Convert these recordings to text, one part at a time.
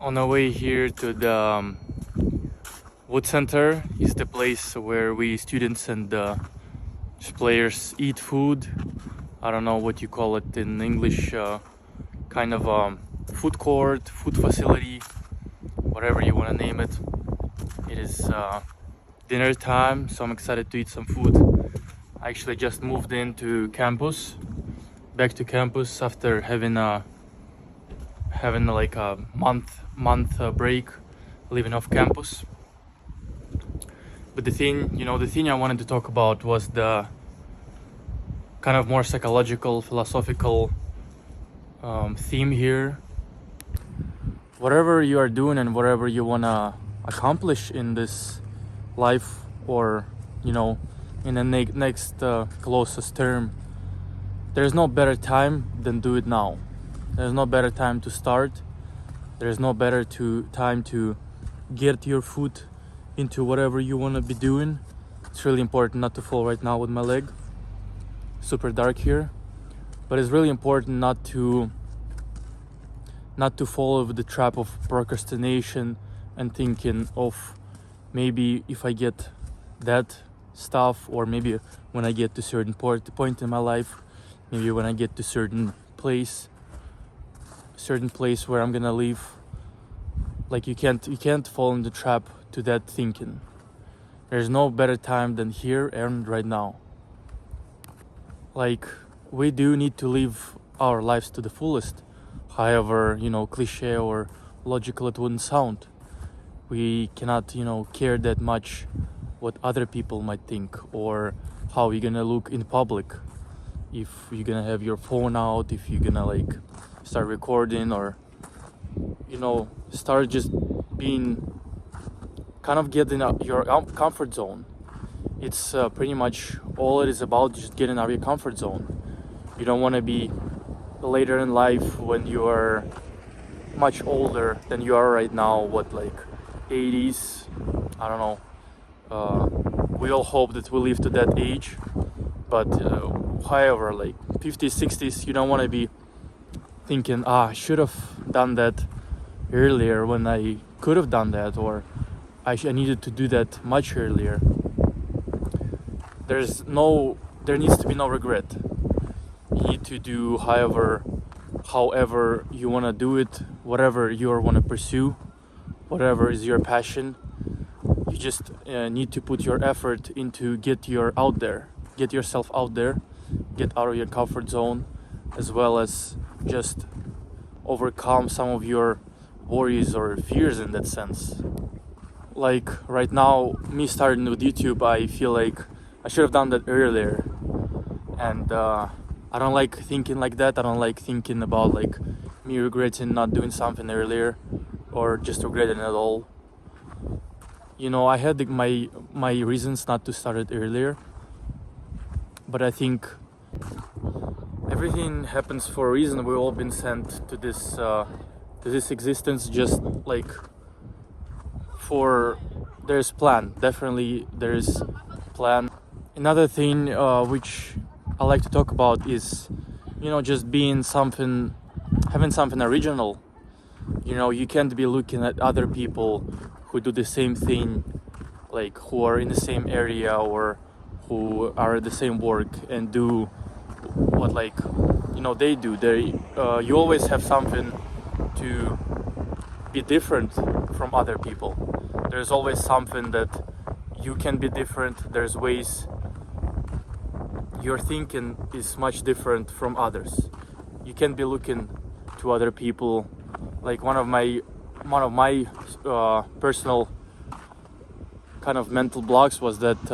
On our way here to the Wood Center is the place where we students and players eat food. I don't know what you call it in English, kind of food court, food facility, whatever you want to name it. It is dinner time, so I'm excited to eat some food. I actually just moved into campus, back to campus after having like a month break, living off campus. But the thing I wanted to talk about was the kind of more psychological, philosophical theme here. Whatever you are doing and whatever you want to accomplish in this life, or in the next closest term, there's no better time than do it now. There's no better time to start. There's no better time to get your foot into whatever you want to be doing. It's really important not to fall right now with my leg. Super dark here, but it's really important not to fall into the trap of procrastination and thinking of maybe if I get that stuff, or maybe when I get to certain point in my life, maybe when I get to certain place where I'm gonna live. Like you can't fall in the trap to that thinking. There's no better time than here and right now. Like, we do need to live our lives to the fullest. However, cliche or logical it wouldn't sound. We cannot, care that much what other people might think, or how you're gonna look in public. If you're gonna have your phone out, if you're gonna start recording, or start just being kind of getting out your comfort zone. It's pretty much all it is about, just getting out of your comfort zone. You don't want to be later in life when you are much older than you are right now, 80s, I don't know. We all hope that we live to that age, but however, 50s, 60s, you don't want to be thinking, I should have done that earlier when I could have done that, or I needed to do that much earlier. There needs to be no regret. You need to do however you want to do it, whatever you want to pursue, whatever is your passion. You just need to put your effort into get yourself out there, get out of your comfort zone, as well as just overcome some of your worries or fears in that sense. Like right now, me starting with YouTube, I feel like I should have done that earlier, and I don't like thinking like that. I don't like thinking about me regretting not doing something earlier, or just regretting it at all. I had my reasons not to start it earlier, but I think everything happens for a reason. We've all been sent to this existence, just there's plan. Definitely there's plan. Another thing which I like to talk about is just having something original. You can't be looking at other people who do the same thing, who are in the same area, or who are at the same work and do what they do. You always have something to be different from other people. There's always something that you can be different. There's ways your thinking is much different from others. You can be looking to other people. One of my personal kind of mental blocks was that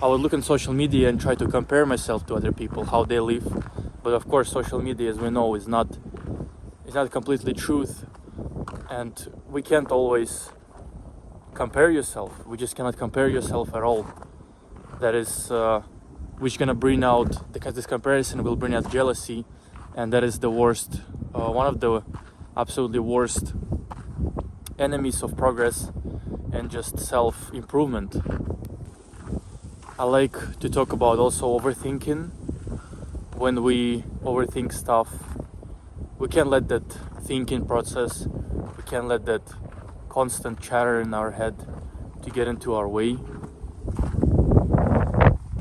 I would look on social media and try to compare myself to other people, how they live. But of course, social media, as we know, is not completely truth, and we can't always compare yourself. We just cannot compare yourself at all. That is which gonna bring out, because this comparison will bring out jealousy, and that is the worst, one of the absolutely worst enemies of progress and just self-improvement. I like to talk about also overthinking. When we overthink stuff, we can let that thinking process We can't let that constant chatter in our head to get into our way.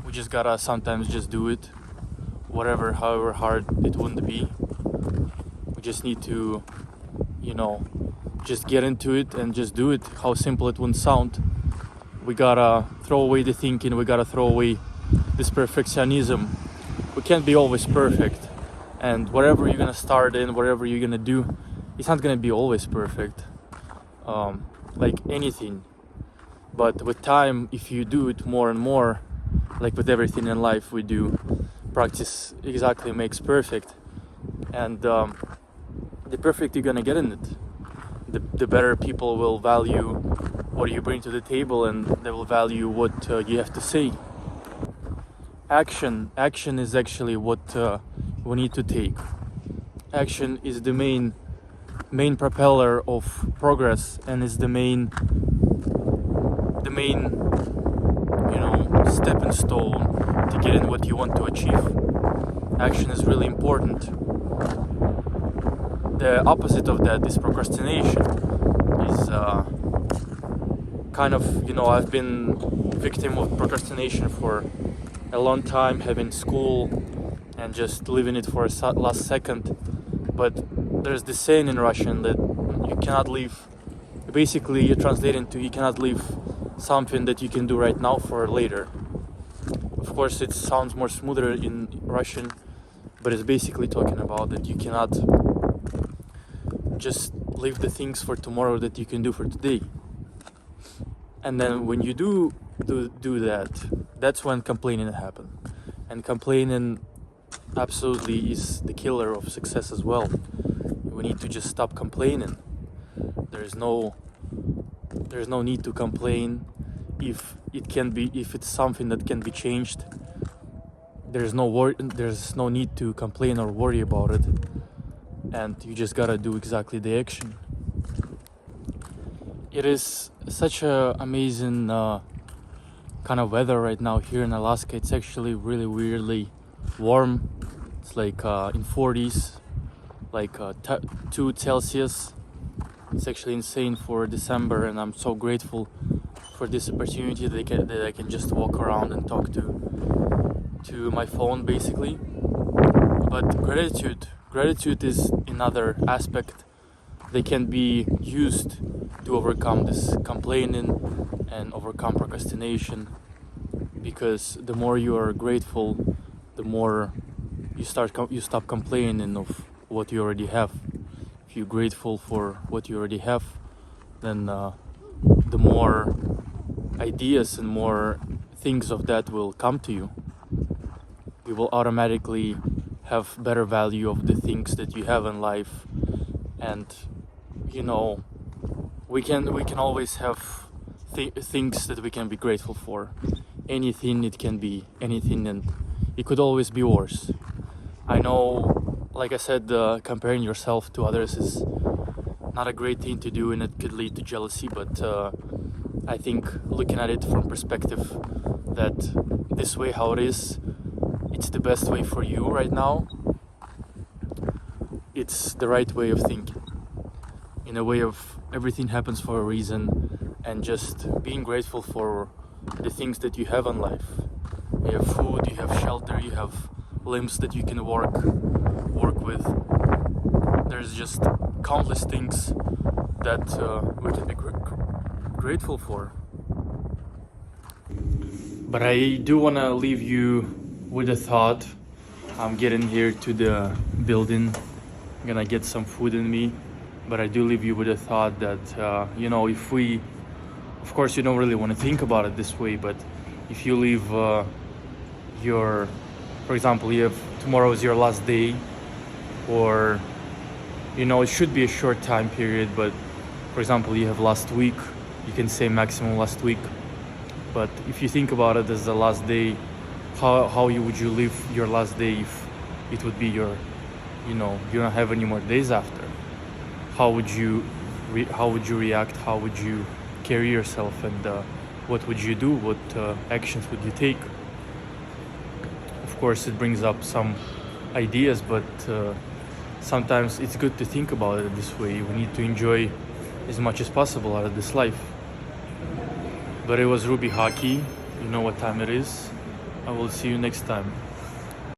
We just gotta sometimes just do it, however hard it wouldn't be. We just need to, just get into it and just do it, how simple it wouldn't sound. We gotta throw away the thinking, we gotta throw away this perfectionism. We can't be always perfect, and whatever you're gonna start in, whatever you're gonna do, it's not gonna be always perfect, like anything. But with time, if you do it more and more, like with everything in life we do, practice exactly makes perfect. And the perfect you're gonna get in it, the better people will value what you bring to the table, and they will value what you have to say. Action is actually what we need to take. Action is the main propeller of progress, and is the main stepping stone to get in what you want to achieve. Action is really important. The opposite of that is procrastination. Is I've been victim of procrastination for a long time, having school and just leaving it for a last second. But there's this saying in Russian that you cannot leave. Basically, you translate into you cannot leave something that you can do right now for later. Of course, it sounds more smoother in Russian, but it's basically talking about that you cannot just leave the things for tomorrow that you can do for today. And then when you do that, that's when complaining happens. And complaining absolutely is the killer of success as well. We need to just stop complaining. There's no need to complain if it's something that can be changed. There's no need to complain or worry about it, and you just gotta do exactly the action. It is such a amazing kind of weather right now here in Alaska. It's actually really weirdly warm. It's like in 40s, like 2 Celsius. It's actually insane for December, and I'm so grateful for this opportunity that I can just walk around and talk to my phone, basically. But gratitude is another aspect that can be used to overcome this complaining and overcome procrastination, because the more you are grateful, the more you stop complaining of what you already have. If you're grateful for what you already have, then the more ideas and more things of that will come to you. You will automatically have better value of the things that you have in life, and we can always have things that we can be grateful for. Anything, it can be anything, and it could always be worse. I know, like I said, comparing yourself to others is not a great thing to do, and it could lead to jealousy, but I think looking at it from perspective that this way how it is, it's the best way for you right now. It's the right way of thinking, in a way of everything happens for a reason, and just being grateful for the things that you have in life. You have food, you have shelter, you have limbs that you can work with. There's just countless things that we can be grateful for. But I do want to leave you with a thought. I'm getting here to the building. I'm gonna get some food in me, but I do leave you with a thought that if we, of course, you don't really want to think about it this way, but if you leave for example, tomorrow is your last day, or it should be a short time period, but for example, you have last week, you can say maximum last week. But if you think about it as the last day, how would you live your last day if it would be your, you don't have any more days after? How would you react? How would you carry yourself? And what would you do? What actions would you take? Of course, it brings up some ideas, but sometimes it's good to think about it this way. We need to enjoy as much as possible out of this life. But it was Ruby Hockey. You know what time it is. I will see you next time.